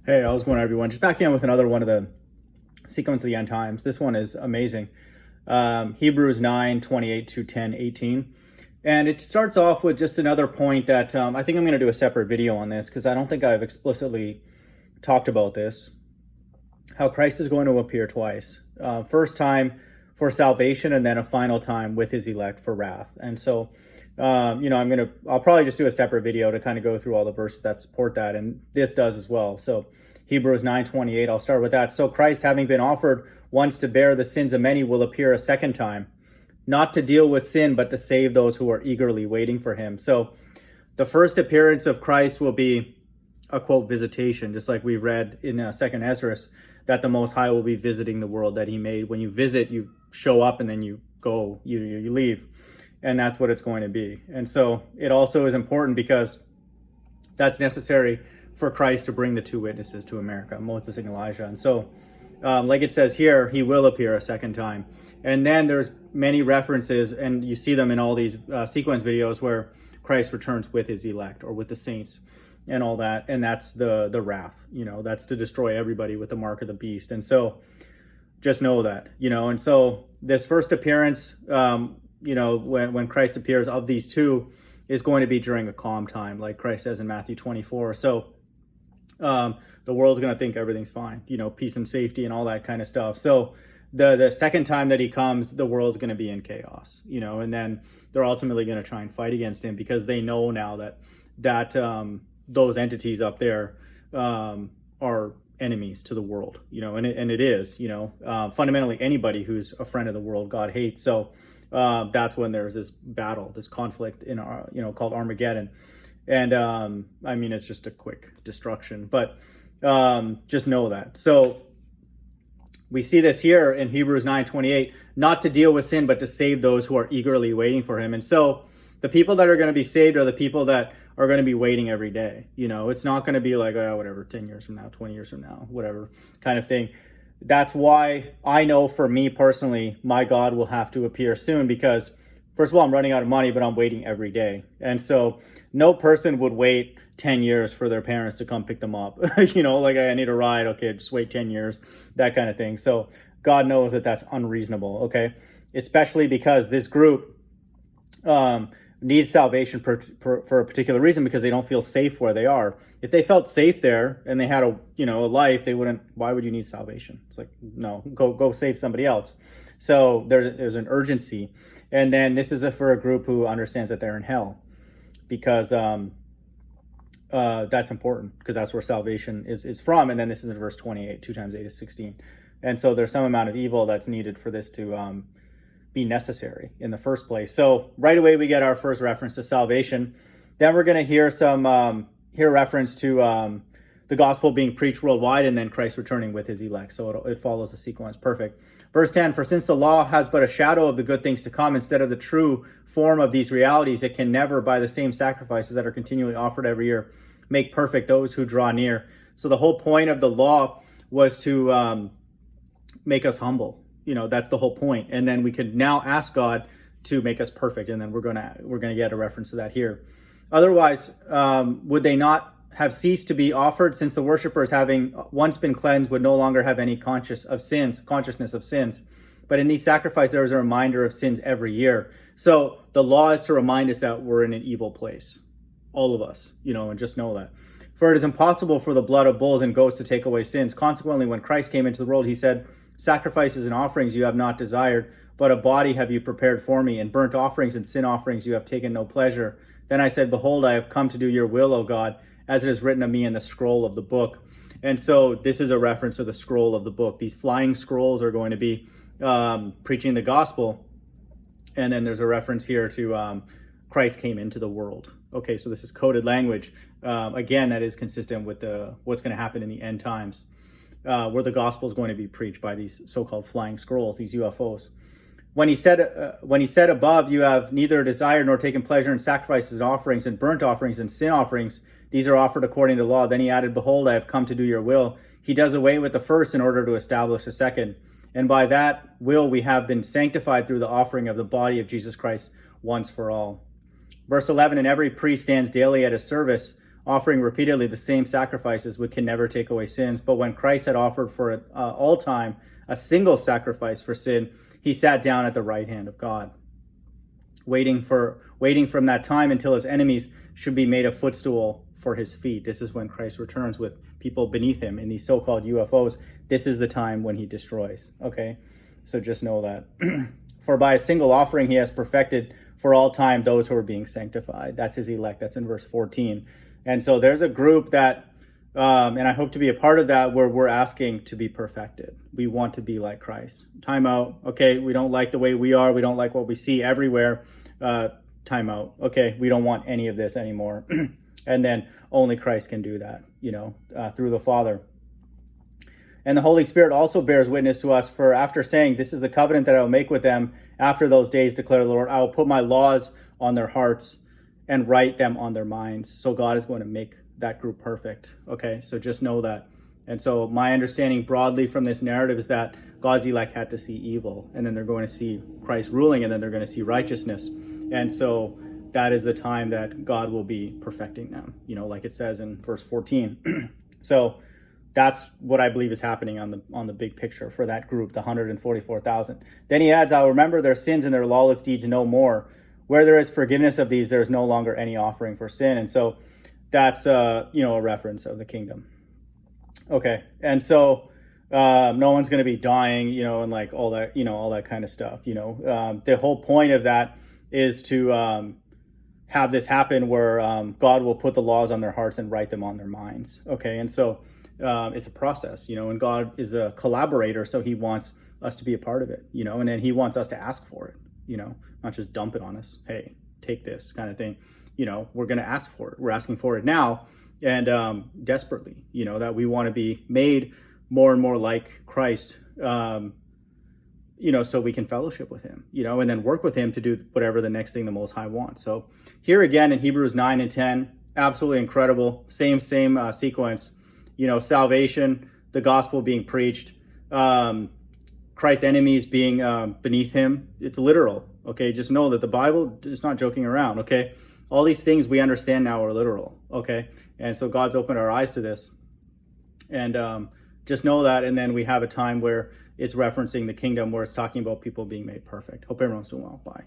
Hey, how's it going, everyone? Just back in with another one of the sequence of the end times. This one is amazing. Hebrews 9:28 to 10:18. And it starts off with just another point that I think I'm going to do a separate video on this because I don't think I've explicitly talked about this. How Christ is going to appear twice. First time for salvation and then a final time with his elect for wrath. And so I'll probably just do a separate video to kind of go through all the verses that support that, and this does as well. So Hebrews 9:28, I'll start with that. So Christ, having been offered once to bear the sins of many, will appear a second time, not to deal with sin, but to save those who are eagerly waiting for him. So the first appearance of Christ will be a, quote, visitation, just like we read in 2nd Ezra, that the Most High will be visiting the world that he made. When you visit, you show up and then you go, you leave. And that's what it's going to be. And so it also is important because that's necessary for Christ to bring the two witnesses to America, Moses and Elijah. And so, like it says here, he will appear a second time. And then there's many references, and you see them in all these sequence videos where Christ returns with his elect or with the saints and all that. And that's the wrath, that's to destroy everybody with the mark of the beast. And so just know that, and so this first appearance, when Christ appears of these two is going to be during a calm time, like Christ says in Matthew 24. So the world's going to think everything's fine, peace and safety and all that kind of stuff. So the second time that he comes, the world's going to be in chaos, and then they're ultimately going to try and fight against him because they know now that those entities up there are enemies to the world, and it is, fundamentally anybody who's a friend of the world, God hates. So that's when there's this battle, this conflict in our, called Armageddon. And it's just a quick destruction, but just know that. So we see this here in Hebrews 9:28, not to deal with sin, but to save those who are eagerly waiting for him. And so the people that are going to be saved are the people that are going to be waiting every day. It's not going to be like, oh, whatever, 10 years from now, 20 years from now, whatever kind of thing. That's why I know for me personally, my God will have to appear soon because, first of all, I'm running out of money, but I'm waiting every day. And so no person would wait 10 years for their parents to come pick them up. Like I need a ride. Okay, just wait 10 years, that kind of thing. So God knows that that's unreasonable, okay? Especially because this group needs salvation for a particular reason because they don't feel safe where they are. If they felt safe there and they had a life, they wouldn't. Why would you need salvation? It's like, no, go save somebody else. So there's an urgency, and then this is for a group who understands that they're in hell, because that's important because that's where salvation is from. And then this is in verse 28. 2 times 8 is 16, and so there's some amount of evil that's needed for this to be necessary in the first place. So right away we get our first reference to salvation. Then we're going to hear hear reference to the gospel being preached worldwide, and then Christ returning with his elect. So it follows the sequence. Perfect. Verse 10, for since the law has but a shadow of the good things to come instead of the true form of these realities, it can never, by the same sacrifices that are continually offered every year, make perfect those who draw near. So the whole point of the law was to make us humble. That's the whole point. And then we could now ask God to make us perfect. And then we're gonna get a reference to that here. Otherwise, would they not have ceased to be offered, since the worshipers, having once been cleansed, would no longer have any consciousness of sins? But in these sacrifices, there is a reminder of sins every year. So the law is to remind us that we're in an evil place, all of us, and just know that. For it is impossible for the blood of bulls and goats to take away sins. Consequently, when Christ came into the world, he said, sacrifices and offerings you have not desired, but a body have you prepared for me, and burnt offerings and sin offerings you have taken no pleasure. Then I said, behold, I have come to do your will, O God, as it is written of me in the scroll of the book. And so this is a reference to the scroll of the book. These flying scrolls are going to be preaching the gospel. And then there's a reference here to Christ came into the world. Okay, so this is coded language. Again, that is consistent with what's going to happen in the end times, where the gospel is going to be preached by these so-called flying scrolls, these UFOs. When he said above, you have neither desired nor taken pleasure in sacrifices and offerings and burnt offerings and sin offerings, these are offered according to law. Then he added, behold, I have come to do your will. He does away with the first in order to establish the second. And by that will we have been sanctified through the offering of the body of Jesus Christ once for all. Verse 11, and every priest stands daily at his service, offering repeatedly the same sacrifices which can never take away sins. But when Christ had offered for all time a single sacrifice for sin, he sat down at the right hand of God, waiting from that time until his enemies should be made a footstool for his feet. This is when Christ returns with people beneath him in these so-called UFOs. This is the time when he destroys. Okay, so just know that. For by a single offering he has perfected for all time those who are being sanctified. That's his elect. That's in verse 14. And so there's a group that, and I hope to be a part of that, where we're asking to be perfected. We want to be like Christ. Time out. Okay, we don't like the way we are. We don't like what we see everywhere. Time out. Okay, we don't want any of this anymore. And then only Christ can do that, through the Father. And the Holy Spirit also bears witness to us, for after saying, this is the covenant that I will make with them after those days, declare the Lord, I will put my laws on their hearts and write them on their minds. So God is going to make that group perfect. Okay, so just know that. And so my understanding broadly from this narrative is that God's elect had to see evil, and then they're going to see Christ ruling, and then they're going to see righteousness. And so that is the time that God will be perfecting them, like it says in verse 14. So that's what I believe is happening on the big picture for that group, the 144,000. Then he adds, I'll remember their sins and their lawless deeds no more. Where there is forgiveness of these, there is no longer any offering for sin. And so that's, a reference of the kingdom. Okay. And so no one's going to be dying, and like all that, all that kind of stuff. The whole point of that is to have this happen where God will put the laws on their hearts and write them on their minds. Okay. And so it's a process, and God is a collaborator, so he wants us to be a part of it, and then he wants us to ask for it, not just dump it on us. Hey, take this kind of thing. We're going to ask for it. We're asking for it now, and desperately, that we want to be made more and more like Christ, so we can fellowship with him, and then work with him to do whatever the next thing the Most High wants. So here again in Hebrews 9 and 10, absolutely incredible. Same sequence. Salvation, the gospel being preached, Christ's enemies being beneath him. It's literal. Okay, just know that the Bible is not joking around. Okay, all these things we understand now are literal. Okay, and so God's opened our eyes to this, and just know that. And then we have a time where it's referencing the kingdom, where it's talking about people being made perfect. Hope everyone's doing well. Bye.